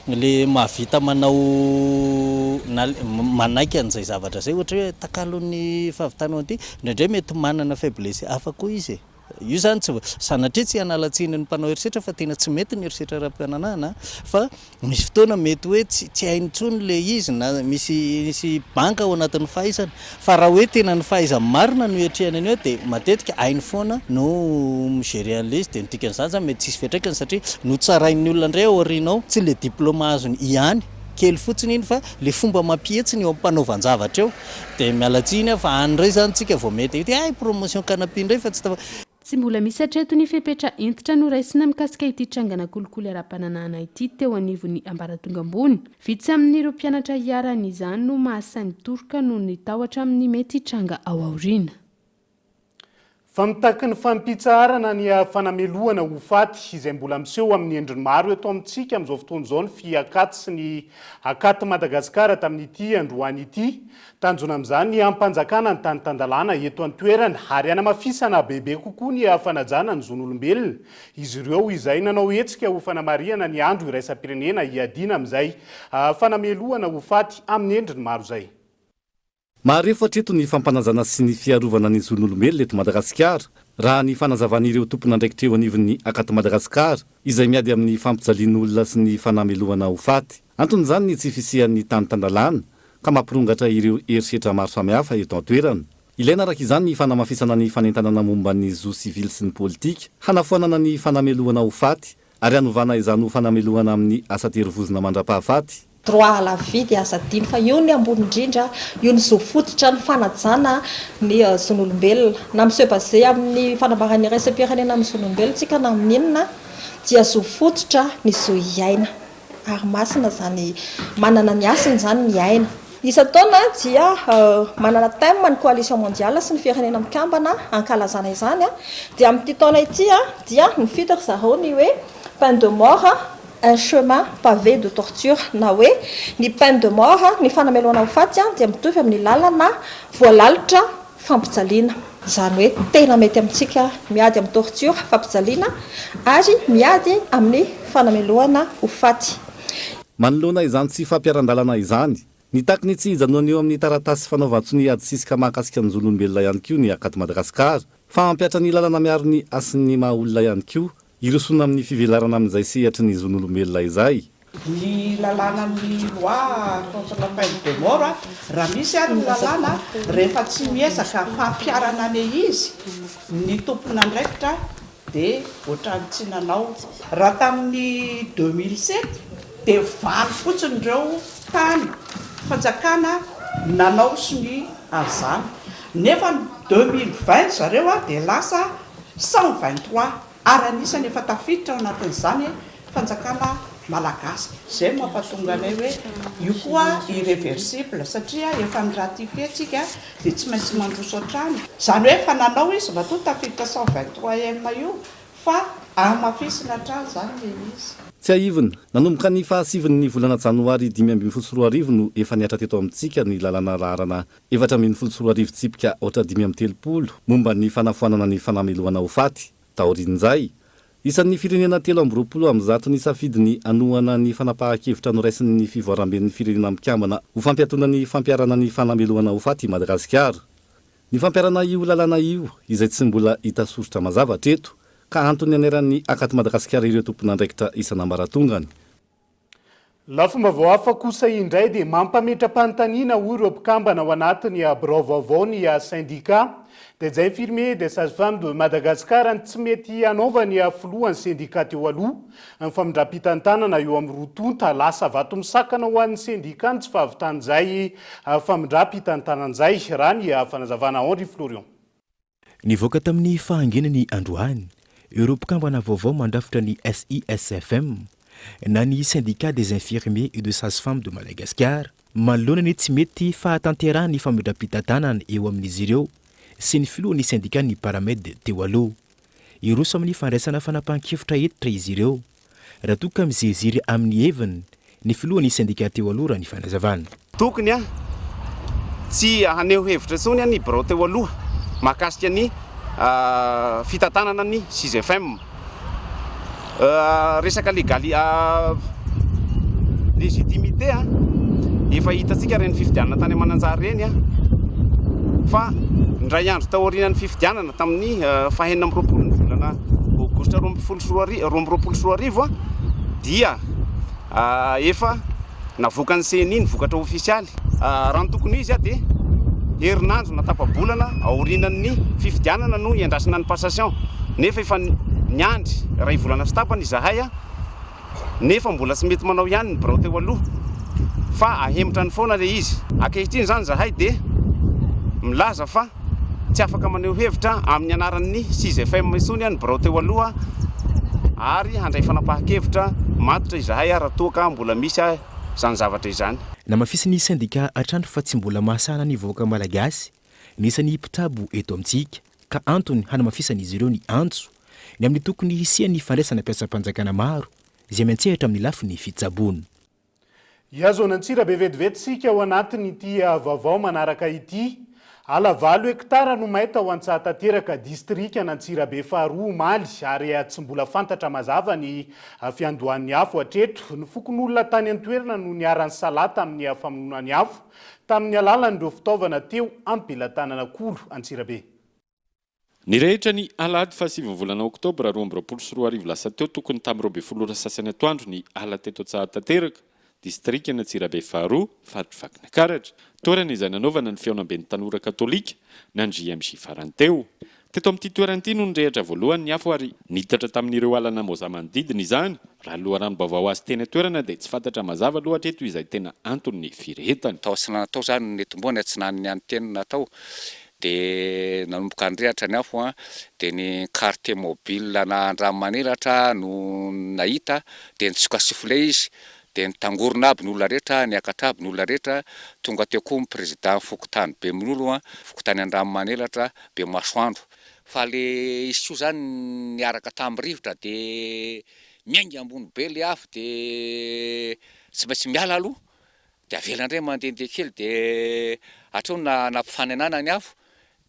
le mahavita manao manaiky an'izay zavatra zay ohatra hoe takalon'ny fahavitanao an'ity indraindray mety manana faiblesse hafa koa izy. Io zany tsy sanatria tsy hanalatsiny ny mpanao herisetra fa tena tsy mety ny herisetra ara-piananana fa misy fotoana mety hoe tsy hainy tsony le izy na misy banka ao anatin'ny fahaizana fa raha hoe tena ny fahaizana marina no hiatrehany eo dia matetika hainy foana no migérer an'le izy dia ny dikan'izany zany mety tsisy fiantraikany satria no tsarain'ny olona indray ao aorianao tsy le diplôma azony ihany kely fotsiny iny fa le fomba mampihetsiny eo ampanovanjavatra eo dia mialatsiny fa any indray zany tsika vao mety ay promotion canapé indray fa tsy mbola misy hatreto ny fepetra entitra no raisina mikasika ity trangana kolikoly ara-pananana ity teo anivon'ny ambaratonga ambony. Vitsy amin'ireo mpianatra hiarana izany no mahasainy toroka noho ny tahotra amin'ny mety tranga ao aoriana. Fa mitaky ny fampitsarana ny fanamelohana ho faty izay mbola miseho amin'ny endriny maro eto amintsika amin'izao fotoana izao ny fiakaty sy ny akaty Madagasikara tamin'ity androany ity. Tanjona amin'izany ny ampanjakana ny tany-tandalana eto an-toerana ary hanamafisana bebe kokoa ny fanajana ny zon'olombelona. Izy ireo izay nanao hetsika ho fanamariana ny andro iraisam-pirenena hiadiana amin'izay fanamelohana ho faty amin'ny endriny maro izay. Maharefa hatreto ny fampanazana sy ny fiarovana ny zon'olombelona eto Madagasikara raha ny fanazavan'ireo tompona andraikitra eo anivon'ny akaty Madagasikara izay miady amin'ny fampijalian'olona sy ny fanamelohana ho faty. Antony izany ny tsy fisian'ny tany-tandalana ka mampirongatra ireo herisetra maro samihafa eto an-toerana. Ilaina araka izany ny fanamafisana ny fanentanana momba ny zo sivily sy ny politika, hanafoanana ny fanamelohana ho faty ary hanovana izany ho fanamelohana amin'ny asa terovozona mandra-pahafaty. Droit à la vie dia asa dimy fa io ny ambony indrindra io ny zo fototra ny fanajana ny zon'olombelona na miseho basé amin'ny fanambarany iraisam-pirenena amin'ny zon'olombelona tsika na amin'inona dia zo fototra ny zo iaina ary masina zany manana ny asiny zany ny aina. Isa-taona dia manana thème ny coalition mondiale sy ny firenena mikambana ankalazana izany dia amin'ity taona ity dia mifidy ry zareo ny hoe peine de mort un chemin pavé de torture na hoe ny peine de mort ny fanamelohana ho faty dia mitovy amin'ny lalana voalalitra fampijaliana. Izany hoe tena mety amintsika miady amin'ny torture fampijaliana ary miady amin'ny fanamelohana ho faty. Manoloana izany tsy fampiaran-dalana izany ny taky ny tsy hijanona eo amin'ny taratasy fanaovantsony adisisika mahakasika ny zon'olombelona ihany koa ny akaty Madagasikara fa mampiatra ny lalana miaro ny asin'ny maha-olona ihany koa irosona amin'ny fivelarana amin'izay sehatry ny zon'olombelona izay. Ny lalàna amin'ny loi contre la peine de mort raha misy ary ny lalàna rehefa tsy miezaka fampiarana ny izy ny tompona andraikitra dia ohatrany tsy nanao. Raha tamin'ny 2007 dia valo fotsiny ireo tany fanjakana nanao sy ny azany nefa 2020 zareo dia lasa 123 ary anisany efa tafiditra ao anatin'izany fanjakana malagasy. Zay mampatonga anay hoe io koa irréversible satria efa niratifie tsika dia tsy maintsy mandroso hatrany. Zany hoe efa nanao izy mba to tafiditra 123 io fa amafisina hatrany zany le izy. tsy aivina nanomboka ny fahasivin'ny volana janoary 5 no efa niatra teto amintsika ny lalana rarana 4 tsipika oatra 5 momba ny fanafoanana ny fanameloana ho faty taorin'izay isan'ny firenena 3 amin'zato ny safidiny anohana ny fanapahan-kevitra noraisin'ny fivoaramben'ny firenena mikambana ho fampiatona ny fampiarana ny fanameloana ho faty Madagasikara. Ny fampiarana io lalana io izay tsy mbola hita soritra mazava treto ka antony aneran'ny akaty Madagasikara ireo tompon'andraikitra isan'ambaratongany. Lafomba vao hafa kosa indray dia mampametra-panontaniana ho ireo mpikambana ao anatiny birao vaovao ny syndicat dia izay infirmier des sages-femmes de Madagascar tsy mety hanaovany filohan'ny syndicat teo aloha ny famindram-pitantanana eo amin'ny rotonta lasa vato misakana ho an'ny syndicat tsy fahavitan'izay famindram-pitantanan'izay raha ny fanazavana Henri Florian. Nivoaka tamin'ny fahangenany androany ireo mpikambana vaovao mandrafitra ny SISFM na ny syndicat des infirmiers et de sages-femmes de Madagascar manoloana ny tsy mety fahatanterahana ny famindram-pitantanana eo amin'izy ireo sy ny filohan'ny syndicat ny paramède teo aloha. Ireo samy ny fandraisana fanapahan-kevitra etitra izy ireo raha toa ka mizeziry amin'ny heviny ny filohan'ny syndicat teo aloha raha ny fanazavana. Tokony tsy haneho hevitra intsony ny birao teo aloha mahakasika ny fitantanana ny SISFM resaka légitimité efa hitantsika reny fifidianana tany Mananjary reny fa ndray andro taorian'ny fifidianana tamin'ny fahenina amby 20 volana aogositra 2024 dia efa navoaka ny CNI vokatra ofisialy raha ny tokony izy dia herinandro natapabolana aorinan'ny fifidianana no iandrasana ny passation nefa efa niandry ray volana sy tapany izahay nefa mbola tsy mety manao ihany ny birao teo aloha fa ahemitra ny foana le izy ankehitriny zany zahay dia milaza fa tsy afaka maneho hevitra amin'ny anaran'ny SISFM intsony ny birao teo aloha ary handray fanapahan-kevitra matotra izahay raha toa ka mbola misy zany zavatra izany. Namafisin'ny syndicat atrandro fa tsy mbola mahasana ny vahoaka malagasy nisany mpitabo eto amintsika ka antony hanamafisan'izy ireo ny antso ny amin'ny tokony hisian'ny fandraisana mpiasam-panjakana maro izay miantsehatra amin'ny lafiny fitsaboana. Iazo Antsirabe vetivetsika ao anatin'ity vaovao manaraka ity ala 8 hektara no mahita ho Antsahatateraka distrika Antsirabe faharoa Omaly ary tsy mbola fantatra mazava ny fiandohan'ny afo hatreto ny fokon'olona tany an-toerana no niarany salata amin'ny famonoana afo tamin'ny alalan'ireo fitaovana teo ampelantanana kolo Antsirabe. Nirehitra ny alahady fa 7 volana oktobra 2024 lasa teo tokony tamin'ny 20 sasany atoandro ny ala teto Antsahatateraka distrika Antsirabe faharoa fatrovaky nakaratra toerana izay nanaovana ny fiaonam-ben'ny tanora katolika na ny JMJ farany teo. Teto amin'ity toerana ity no nirehitra voalohany ny afo ary niditra tamin'ireo alana moza manodidina izany raha loharanom-baovao azy teny toerana dia tsy fantatra mazava loatra eto izay tena antony firehetany. Tao sy natao zany netomboana tsy nany any teny natao dia nanomboka andrehatra ny afo dia ny carte mobile na andranomaniratra no nahita dia nitsoka sifle izy dia nitangorona aby ny olona rehetra niakatra aby ny olona rehetra tonga teo koa ny président Fokotany Beminolo Fokotany Andranomaniratra be Masoandro fa le izy io zany niaraka tamin'ny rivotra dia miainga ambony be le afo dia tsy maintsy miala aloha dia avelandray mandehandeha kely dia hatreo nampifanenana ny afo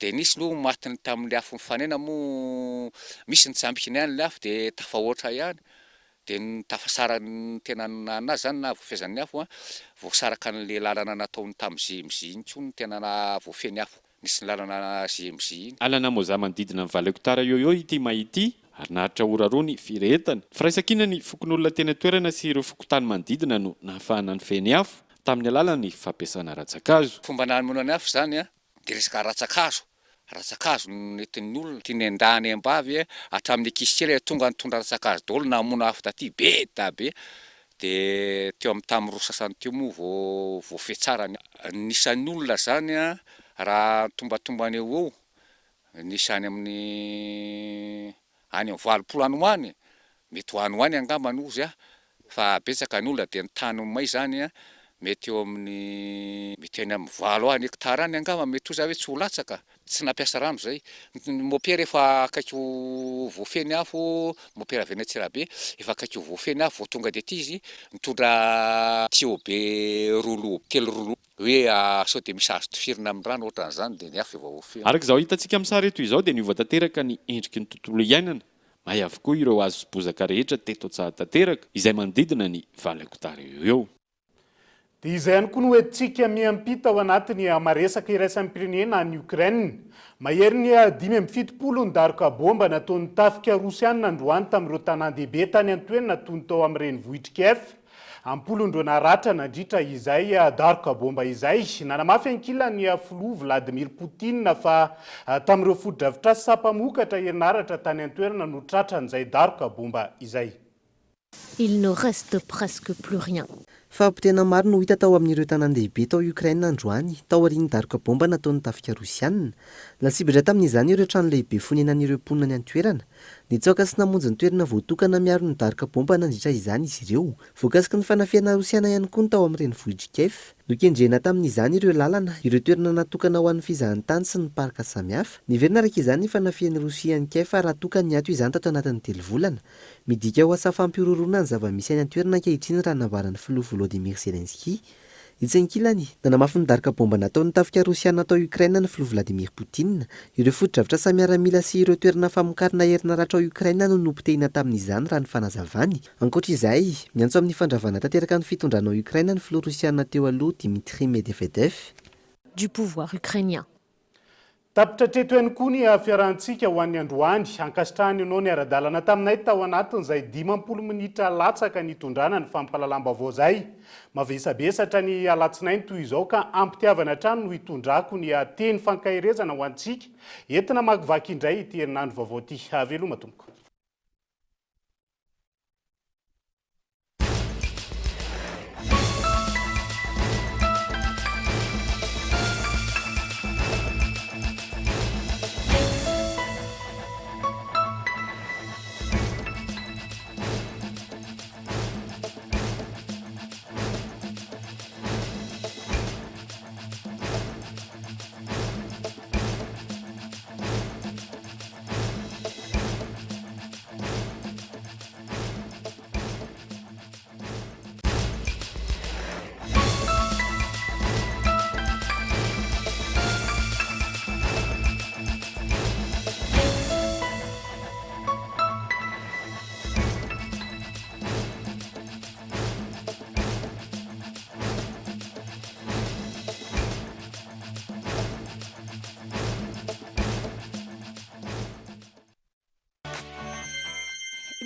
dia nisy loha matiny tamin'le afo mifanena moa misy ny tsambikiny ihany le afo dia tafahoatra ihany dia tafasara ny tena nazy zany na voafezan'ny afo voasaraka n'le lalana nataony tamin'ny JMJ iny tsony tena voafeny afo nisy ny lalana JMJ iny. Alana moza manodidina ny 7 hektara eo ity mahity ary naharitra ora roa ny firehetana. Firaisakina ny fokon'olona teny toerana sy ireo fokotany manodidina no nahafahana ny feny afo tamin'ny alalan'ny fampiasana ratsakazo. Fomba namonoana ny afo zany dia resaka ratsakazo nentin'ny olona tiany andany ambavy hatramin'ny ankizy kely tonga nitondra ratsakazo daholo namono afo taty be dia teo amin'ny tamin'ny 2 sasany teo moa voafehy tsara nisan'ny olona zany raha tombatombany eo nisy any amin'ny 20 any ho any mety ho any ho any angambany ozy fa betsaka ny olona dia ny tany may zany mety eo amin'ny 20 hektara any angamba mety ho za hoe tsy ho latsaka tsy nampiasa rano zay mopera efa akaiky voafeny afo mopera avy any Antsirabe efa akaiky voafeny afo tonga de ty izy mitondra tuyau be rolo kely rolo hoe sao de misy azo tifirina amin'ny rano ohatran'izany de ny afo efa voafeny. Araka izao hitantsika amin'ny sary eto izao dia niova tanteraka ny endriky ny tontolo iainana mahay avokoa ireo azo bozaka rehetra teto Tsara tanteraka izay manodidina ny valy Akontara eo. Dia izay ihany koa no hoentsika miampita ao anatiny maresaka iraisam-pirenena ny Ukraine. Mahery ny 570 ny daroka bomba nataon'ny tafika Rosiana androany tamin'ireo tanàn-dehibe tany an-toerana toy tao amin'ny renivohitra Kiev. Ampolondreo naratra nandritra izay daroka bomba izay. Nanamafy ankilany filoha Vladimir Poutine fa tamin'ireo foto-dravitra sapamokatra herinaratra tany an-toerana no tratran'izay daroka bomba izay. Il ne reste presque plus rien. Fampitena maro no hita tao amin'ireo tanàn-dehibe tao Ukraine androany tao aorian'ny daroka bomba nataon'ny tafika Rosiana. Nasibatra tamin'izany ireo trano lehibe fonenan'ireo mponina ny an-toerana. Nitsaoka sy namonjy ny toerana voatokana miaro ny daroka bomba nandritra izany izy ireo. Voakasiky ny fanafiana Rosiana ihany koa ny tao amin'ny renivohitra Kiev. Nokendrena tamin'izany ireo lalana, ireo toerana natokana ho an'ny fizahantany sy ny parka samihafa. Niverina araka izany ny fanafian'ny Rosia ny Kiev raha tokana ny ato izany tato anatin'ny 3 volana. Midika ho asa fampirorona ny zava-misy any an-toerana ankehitriny raha nambaran'ny filoha Volodymyr Zelensky. Itsankilany, nanamafy ny daroka bomba nataon'ny tafika Rosiana tao Ukraine ny filoha Vladimir Poutine. Ireo foto-dravitra samy miaramila sy ireo toerana famokarana herinaratra ao Ukraine no nopotehina tamin'izany raha ny fanazavany. Ankoatra izay, miantso amin'ny fandravana tanteraka ny fitondrana ao Ukraine ny filoha Rosiana teo aloha Dmitry Medvedev. Du pouvoir ukrainien. Tapitra treto ihany koa ny fiarahantsika ho an'ny androany. Ankasitrahany ianao ny ara-dalana taminay tao anatin'izay 15 minitra latsaka nitondrana ny fampahalalam-baovao zay. Mavesabesatra ny alatsinainy toy izao ka ampitiavana trano no hitondrako ny teny fankahirezana ho antsika. Entina makivaky indray ity herinandro vaovao ity. Veloma tompoko.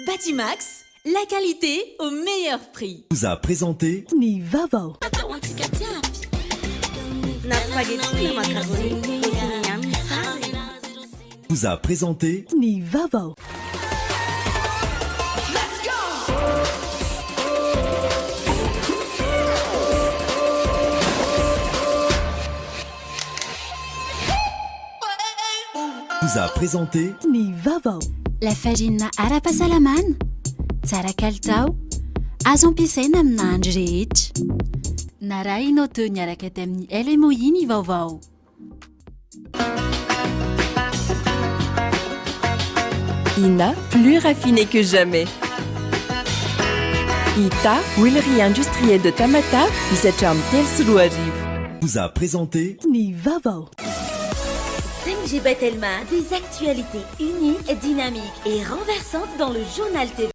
Batimax, la qualité au meilleur prix. Vous a présenté Ni Vavo. Vous a présenté Ni Vavo. Vous a présenté Ni Vavo. La farine ara-pahasalamana tsara kalitao azo ampiasaina amin'ny andro rehetra na raha ianao teo niaraka tamin'ny LMO ny vaovao. INA, plus raffiné que jamais. ITA, huilerie industrielle de Tamata, Isacham Telsuluariv. Vous a présenté Ni Vavo. 5G Batelma, des actualités unies, dynamiques et renversantes dans le journal TV.